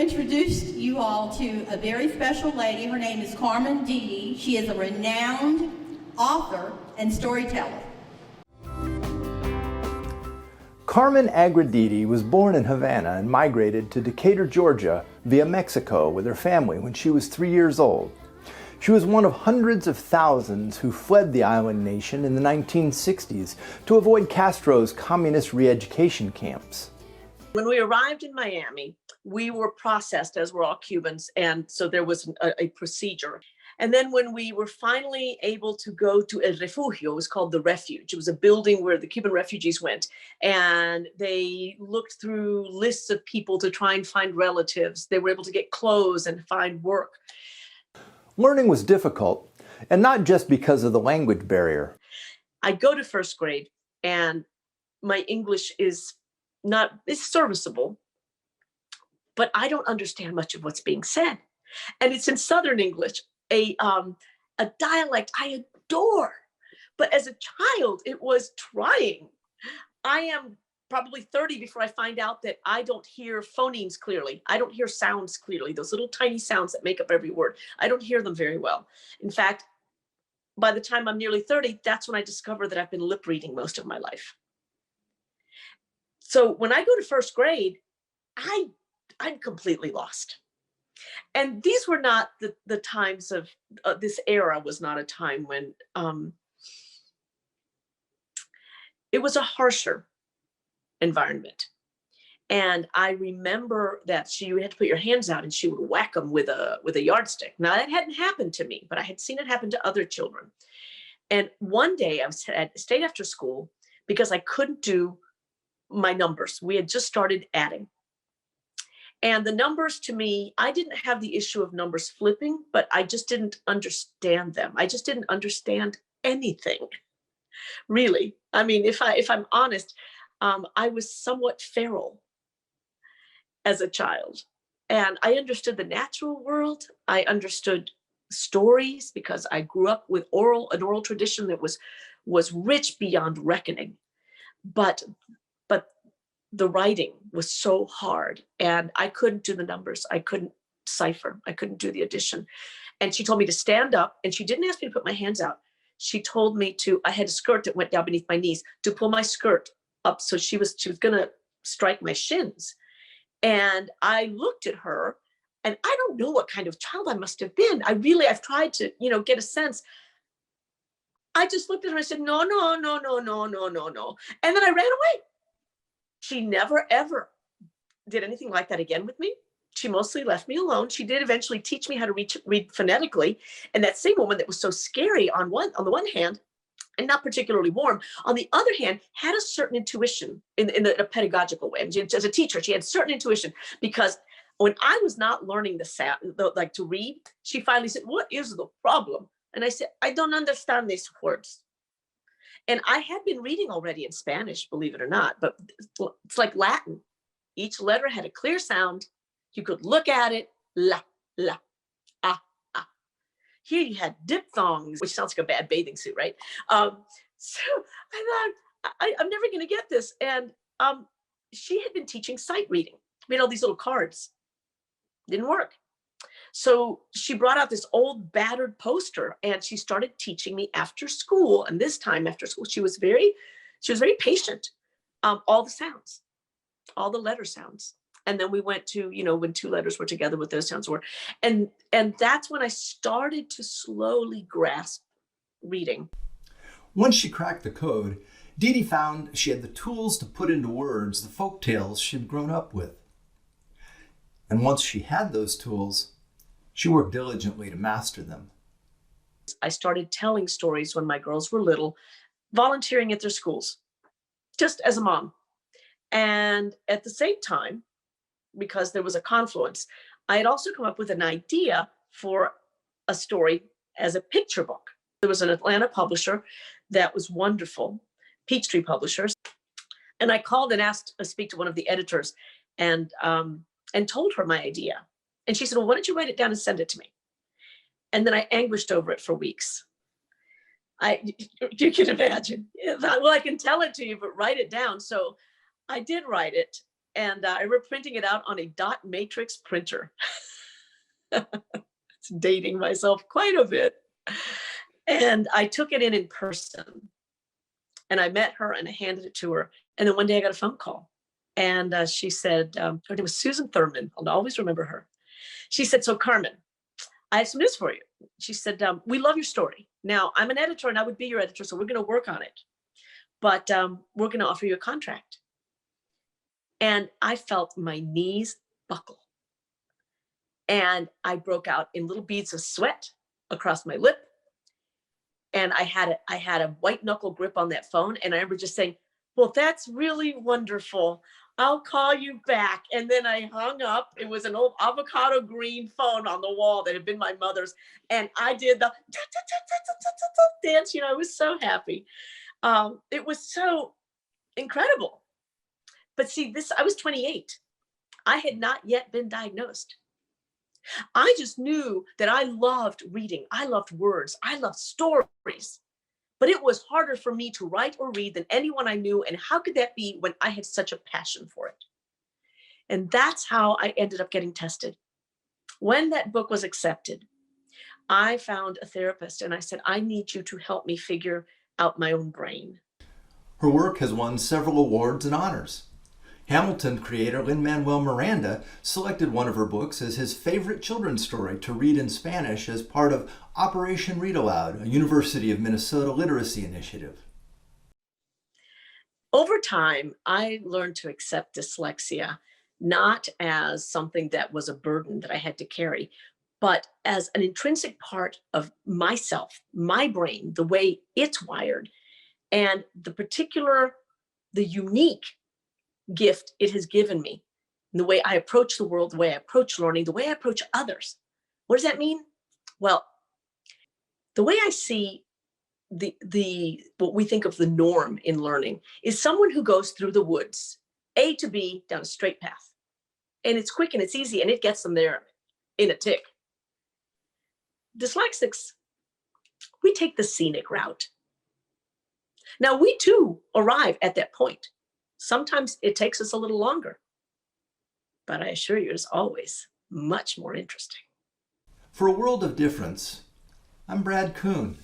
introduce you all to a very special lady. Her name is Carmen Deedy. She is a renowned author and storyteller. Carmen Agra Deedy was born in Havana and migrated to Decatur, Georgia via Mexico with her family when she was 3 years old. She was one of hundreds of thousands who fled the island nation in the 1960s to avoid Castro's communist re-education camps. When we arrived in Miami, we were processed as we're all Cubans, and so there was a procedure. And then when we were finally able to go to El Refugio, it was called the Refuge. It was a building where the Cuban refugees went, and they looked through lists of people to try and find relatives. They were able to get clothes and find work. Learning was difficult, and not just because of the language barrier. I go to first grade, and my English is serviceable, but I don't understand much of what's being said. And it's in Southern English, a dialect I adore. But as a child, it was trying. I am probably 30 before I find out that I don't hear phonemes clearly. I don't hear sounds clearly, those little tiny sounds that make up every word. I don't hear them very well. In fact, by the time I'm nearly 30, that's when I discover that I've been lip reading most of my life. So when I go to first grade, I'm completely lost. And these were not the times of, this era was not a time when, it was a harsher environment. And I remember that you had to put your hands out and she would whack them with a yardstick. Now that hadn't happened to me, but I had seen it happen to other children. And one day I stayed after school because I couldn't do my numbers. We had just started adding. And the numbers to me, I didn't have the issue of numbers flipping, but I just didn't understand them. I just didn't understand anything, really. I mean, if I'm honest, I was somewhat feral as a child. And I understood the natural world. I understood stories because I grew up with an oral tradition that was rich beyond reckoning. But the writing was so hard and I couldn't do the numbers. I couldn't cipher. I couldn't do the addition. And she told me to stand up, and she didn't ask me to put my hands out. She told me I had a skirt that went down beneath my knees, to pull my skirt up. So she was going to strike my shins. And I looked at her, and I don't know what kind of child I must have been. I've tried to, get a sense. I just looked at her and I said, no. And then I ran away. She never, ever did anything like that again with me. She mostly left me alone. She did eventually teach me how to read phonetically. And that same woman that was so scary on the one hand, and not particularly warm, on the other hand, had a certain intuition in a pedagogical way. As a teacher, she had certain intuition, because when I was not learning the sound, like to read, she finally said, "What is the problem?" And I said, "I don't understand these words." And I had been reading already in Spanish, believe it or not, but it's like Latin. Each letter had a clear sound. You could look at it, la, la, ah, ah. Here you had diphthongs, which sounds like a bad bathing suit, right? So I thought, I'm never going to get this. And she had been teaching sight reading. We had all these little cards. Didn't work. So she brought out this old battered poster, and she started teaching me after school. And this time after school, she was very patient. All the sounds, all the letter sounds. And then we went to, when two letters were together, what those sounds were. And that's when I started to slowly grasp reading. Once she cracked the code, Deedy found she had the tools to put into words the folk tales she'd grown up with. And once she had those tools, she worked diligently to master them. I started telling stories when my girls were little, volunteering at their schools, just as a mom. And at the same time, because there was a confluence, I had also come up with an idea for a story as a picture book. There was an Atlanta publisher that was wonderful, Peachtree Publishers. And I called and asked to speak to one of the editors and told her my idea. And she said, "Well, why don't you write it down and send it to me?" And then I anguished over it for weeks. You can imagine. Well, I can tell it to you, but write it down. So I did write it. And I remember printing it out on a dot matrix printer. It's dating myself quite a bit. And I took it in person. And I met her and I handed it to her. And then one day I got a phone call. And she said, her name was Susan Thurman. I'll always remember her. She said, so Carmen, I have some news for you. She said, we love your story. Now, I'm an editor and I would be your editor, so we're going to work on it. But we're going to offer you a contract. And I felt my knees buckle. And I broke out in little beads of sweat across my lip. And I had a white knuckle grip on that phone. And I remember just saying, well, that's really wonderful. I'll call you back. And then I hung up. It was an old avocado green phone on the wall that had been my mother's. And I did the dance. I was so happy. It was so incredible. But see, I was 28. I had not yet been diagnosed. I just knew that I loved reading. I loved words. I loved stories. But it was harder for me to write or read than anyone I knew. And how could that be when I had such a passion for it? And that's how I ended up getting tested. When that book was accepted, I found a therapist and I said, I need you to help me figure out my own brain. Her work has won several awards and honors. Hamilton creator Lin-Manuel Miranda selected one of her books as his favorite children's story to read in Spanish as part of Operation Read Aloud, a University of Minnesota literacy initiative. Over time, I learned to accept dyslexia not as something that was a burden that I had to carry, but as an intrinsic part of myself, my brain, the way it's wired, and the unique gift it has given me, the way I approach the world, the way I approach learning, the way I approach others. What does that mean? Well, the way I see what we think of the norm in learning is someone who goes through the woods, A to B, down a straight path. And it's quick and it's easy and it gets them there in a tick. Dyslexics, we take the scenic route. Now, we too arrive at that point. Sometimes it takes us a little longer, but I assure you it's always much more interesting. For a World of Difference, I'm Brad Kuhn.